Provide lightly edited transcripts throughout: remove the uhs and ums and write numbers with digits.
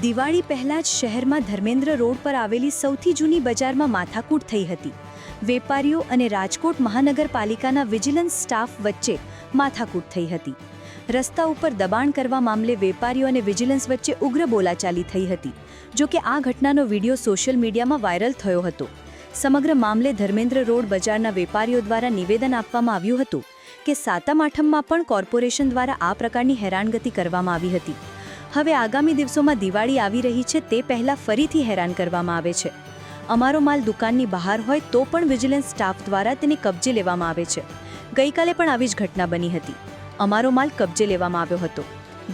દિવાળી પહેલા જ શહેરમાં ધર્મેન્દ્ર રોડ પર આવેલી સૌથી જૂની બજારમાં માથાકૂટ થઈ હતી। વેપારીઓ અને રાજકોટ મહાનગરપાલિકાના વિજિલન્સ સ્ટાફ વચ્ચે માથાકૂટ થઈ હતી। રસ્તા ઉપર દબાણ કરવા મામલે વેપારીઓ અને વિજિલન્સ વચ્ચે ઉગ્ર બોલાચાલી થઈ હતી। જો કે આ ઘટનાનો વિડીયો સોશિયલ મીડિયામાં વાયરલ થયો હતો। સમગ્ર મામલે ધર્મેન્દ્ર રોડ બજારના વેપારીઓ દ્વારા નિવેદન આપવામાં આવ્યું હતું કે સાતમ આઠમમાં પણ કોર્પોરેશન દ્વારા આ પ્રકારની હેરાનગતિ કરવામાં આવી હતી। હવે આગામી દિવસોમાં દિવાળી આવી રહી છે તે પહેલાં ફરીથી હેરાન કરવામાં આવે છે। અમારો માલ દુકાનની બહાર હોય તો પણ વિજિલન્સ સ્ટાફ દ્વારા તેને કબજે લેવામાં આવે છે। ગઈકાલે પણ આવી જ ઘટના બની હતી। અમારો માલ કબજે લેવામાં આવ્યો હતો।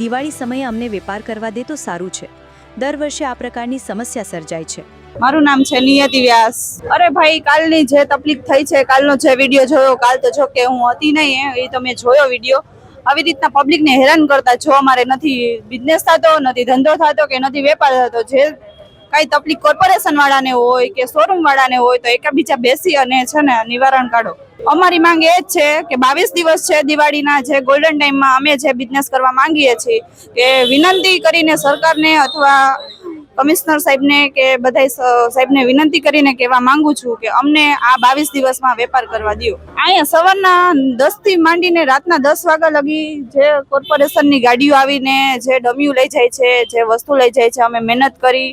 દિવાળી સમયે અમને વેપાર કરવા દે તો સારું છે। દર વર્ષે આ પ્રકારની સમસ્યા સર્જાય છે। મારું નામ છે નિયતિ વ્યાસ। અરે ભાઈ, કાલની જે તકલીફ થઈ છે, કાલનો જે વિડીયો જોયો, કાલ તો જો કે હું હતી નહીં, એ તમે જોયો વિડીયો। આવી રીતના પબ્લિકને હેરાન કરતા જો અમારે નથી બિઝનેસ થતો, નથી ધંધો થતો કે નથી વેપાર થતો, જે કાંઈ તકલીફ કોર્પોરેશન વાળાને હોય કે શોરૂમ વાળાને હોય તો એકબીજા બેસી અને છે ને નિવારણ કાઢો। અમારી માંગ એ જ છે કે 22 દિવસ છે દિવાળીના, જે ગોલ્ડન ટાઈમમાં અમે જે બિઝનેસ કરવા માંગીએ છીએ કે વિનંતી કરીને સરકારને અથવા કમિશનર સાહેબને કે બધા સાહેબને વિનંતી કરીને કહેવા માંગુ છું કે અમને આ 22 દિવસમાં વેપાર કરવા દો। અહીંયા સવારના 10 થી માંડીને રાતના 10 વાગ્યા લગી જે કોર્પોરેશનની ગાડીઓ આવીને જે ડમિયું લઈ જાય છે, જે વસ્તુ લઈ જાય છે, અમે મહેનત કરી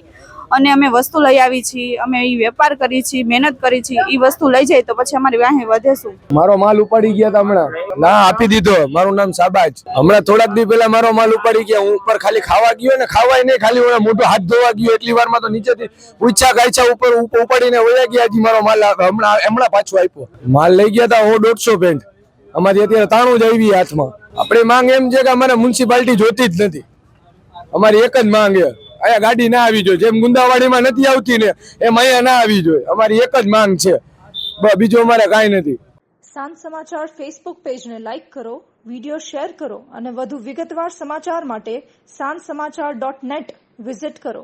અને અમે વસ્તુ લઈ આવી છીએ, અમે એ વેપાર કરી છીએ, મહેનત કરી છીએ, એ વસ્તુ લઈ જાય તો પછી અમારી વાહે વધે શું? મારો માલ ઉપાડી ગયા હતા હમણાં, ના આપી દીધો। મારું નામ શાબાજ। હમણાં થોડાક દી પહેલા મારો માલ ઉપાડી ગયા। હું ઉપર ખાલી ખાવા ગયો ને, ખાવાય નહીં, ખાલી ઓલા મોઢું હાથ ધોવા ગયો એટલી વારમાં તો નીચેથી પૂછા ગાયછા ઉપર ઉપાડીને વયા ગયા। હજી મારો માલ હમણાં પાછો આપ્યો। માલ લઈ ગયા હતા 150 પેન્ટ, અમારી અત્યારે 93 જ આવી હાથમાં। આપણી માંગ એમ છે કે અમારે મ્યુનિસિપાલિટી જોતી જ નથી। અમારી એક જ માંગ છે, અહીંયા ગાડી ના આવી જોઈએ, જેમ ગુંદાવાડીમાં નથી આવતી ને એમ અહીંયા ના આવી જોઈએ। અમારી એક જ માંગ છે, બીજું અમારે કાંઈ નથી। સાંજ સમાચાર ફેસબુક પેજને લાઇક કરો, વિડીયો શેર કરો અને વધુ વિગતવાર સમાચાર માટે sanssamachar.net વિઝિટ કરો।